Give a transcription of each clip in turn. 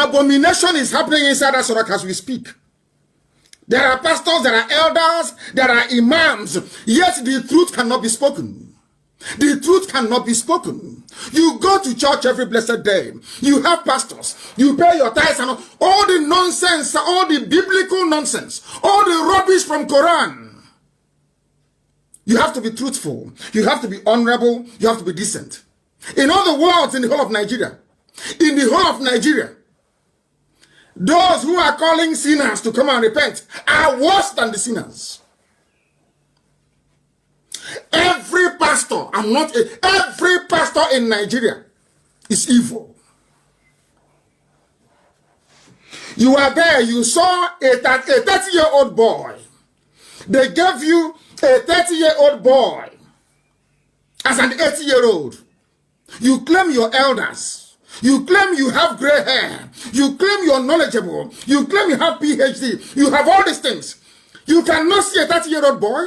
abomination is happening inside that Sorok as we speak. There are pastors, there are elders, there are imams, yet the truth cannot be spoken. The truth cannot be spoken. You go to church every blessed day. You have pastors. You pay your tithes and all the nonsense, all the biblical nonsense, all the rubbish from Quran. You have to be truthful. You have to be honorable. You have to be decent. In other words, in the whole of Nigeria, those who are calling sinners to come and repent are worse than the sinners. Every pastor in Nigeria is evil. You are there, you saw a 30-year-old boy. They gave you a 30-year-old boy as an 80-year-old. You claim you're elders. You claim you have gray hair. You claim you're knowledgeable. You claim you have PhD. You have all these things. You cannot see a 30-year-old boy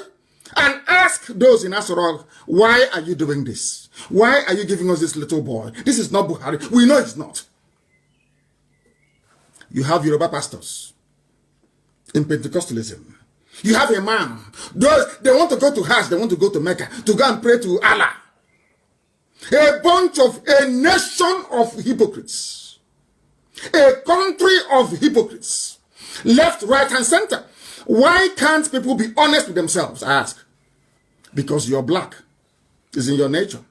and ask those in Asorok, why are you doing this? Why are you giving us this little boy? This is not Buhari. We know it's not. You have Yoruba pastors in Pentecostalism. You have a man. Those, they want to go to Hajj. They want to go to Mecca to go and pray to Allah. A nation of hypocrites. A country of hypocrites. Left, right, and center. Why can't people be honest with themselves? I ask. Because you're black. It's in your nature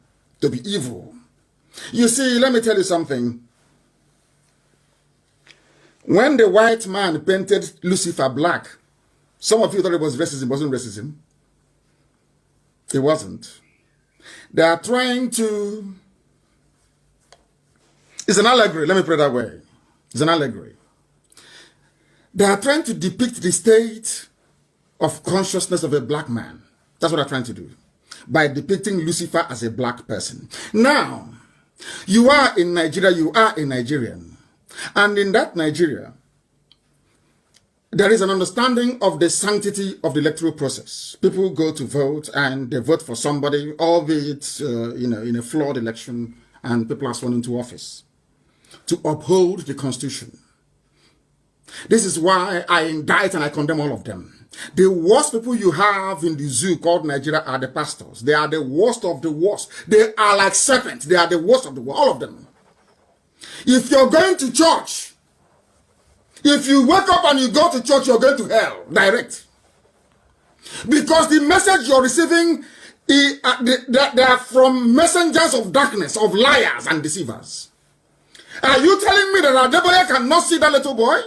to be evil. You see, let me tell you something. When the white man painted Lucifer black, some of you thought it was racism. It wasn't racism. It wasn't. They are trying to... It's an allegory. Let me put it that way. It's an allegory. They are trying to depict the state of consciousness of a black man. That's what they're trying to do. By depicting Lucifer as a black person. Now, you are in Nigeria, you are a Nigerian. And in that Nigeria, there is an understanding of the sanctity of the electoral process. People go to vote and they vote for somebody, albeit in a flawed election, and people are sworn into office to uphold the Constitution. This is why I indict and I condemn all of them. The worst people you have in the zoo called Nigeria are the pastors. They are the worst of the worst. They are like serpents. They are the worst of the worst, all of them. If you're going to church, if you wake up and you go to church, you're going to hell, direct. Because the message you're receiving, they are from messengers of darkness, of liars and deceivers. Are you telling me that Adeboye cannot see that little boy?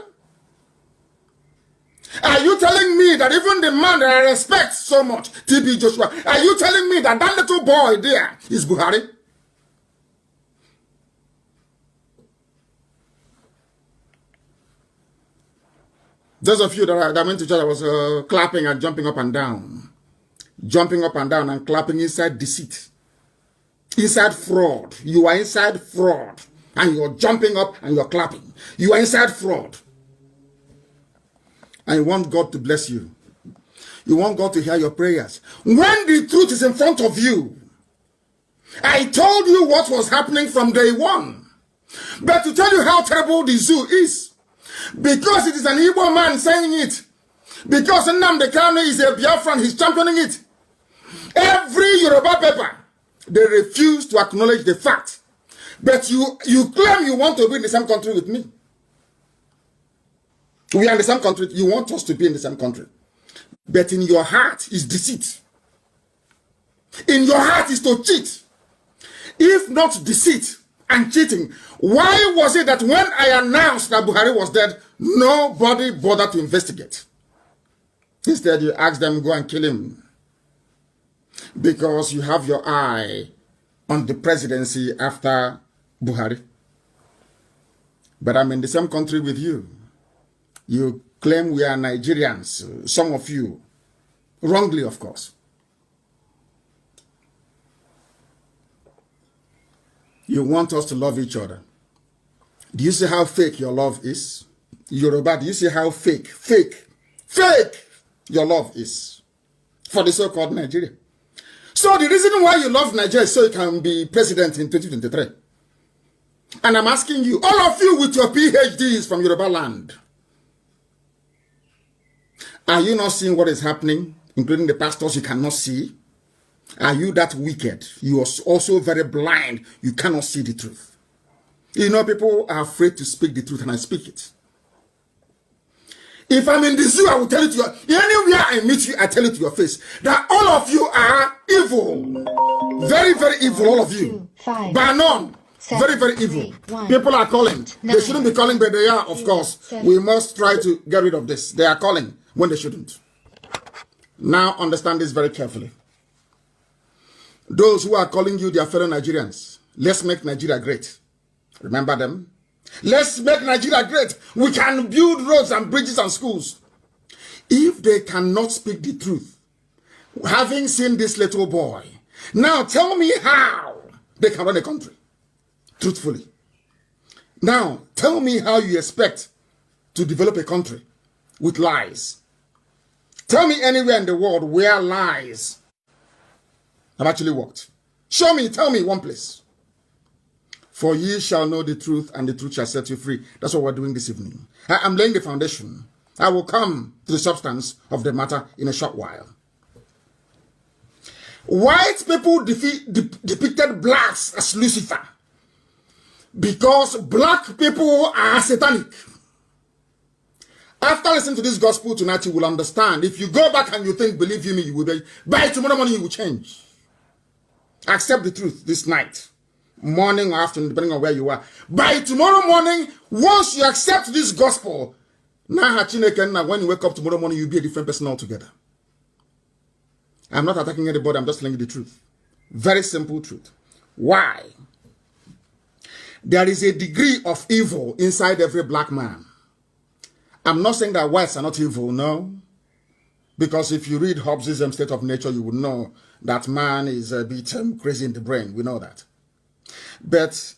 Are you telling me that even the man that I respect so much, TB Joshua, are you telling me that that little boy there is Buhari? Those of you that went to church, I was clapping and jumping up and down. Jumping up and down and clapping inside deceit. Inside fraud. You are inside fraud. And you're jumping up and you're clapping. You are inside fraud. And you want God to bless you. You want God to hear your prayers. When the truth is in front of you, I told you what was happening from day one. But to tell you how terrible the zoo is, because it is an Igbo man saying it, because Nnamdi Kanu is a Biafran, he's championing it. Every Yoruba paper, they refuse to acknowledge the fact. But you claim you want to be in the same country with me. We are in the same country. You want us to be in the same country. But in your heart is deceit. In your heart is to cheat. If not deceit and cheating, why was it that when I announced that Buhari was dead, nobody bothered to investigate? Instead, you asked them, go and kill him. Because you have your eye on the presidency after Buhari. But I'm in the same country with you. You claim we are Nigerians, some of you, wrongly of course. You want us to love each other. Do you see how fake your love is? Yoruba, do you see how fake your love is for the so-called Nigeria? So the reason why you love Nigeria is so you can be president in 2023. And I'm asking you, all of you with your PhDs from Yoruba land, are you not seeing what is happening, including the pastors you cannot see? Are you that wicked? You are also very blind. You cannot see the truth. You know, people are afraid to speak the truth, and I speak it. If I'm in the zoo, I will tell it to you. Anywhere I meet you, I tell it to your face that all of you are evil. Very, very evil, all of you. But none. Very, very evil. People are calling. They shouldn't be calling, but they are, of course. We must try to get rid of this. They are calling when they shouldn't. Now understand this very carefully. Those who are calling you their fellow Nigerians, let's make Nigeria great. Remember them? Let's make Nigeria great. We can build roads and bridges and schools. If they cannot speak the truth, having seen this little boy, now tell me how they can run a country truthfully. Now tell me how you expect to develop a country with lies. Tell me anywhere in the world where lies have actually worked. Show me, tell me one place. For ye shall know the truth, and the truth shall set you free. That's what we're doing this evening. I'm laying the foundation. I will come to the substance of the matter in a short while. White people depicted blacks as Lucifer because black people are satanic. After listening to this gospel tonight, you will understand. If you go back and you think, believe you me, you will be. By tomorrow morning, you will change. Accept the truth this night, morning or afternoon, depending on where you are. By tomorrow morning, once you accept this gospel, now when you wake up tomorrow morning, you'll be a different person altogether. I'm not attacking anybody, I'm just telling you the truth. Very simple truth. Why? There is a degree of evil inside every black man. I'm not saying that whites are not evil, no. Because if you read Hobbes's State of Nature, you would know that man is a bit crazy in the brain. We know that. But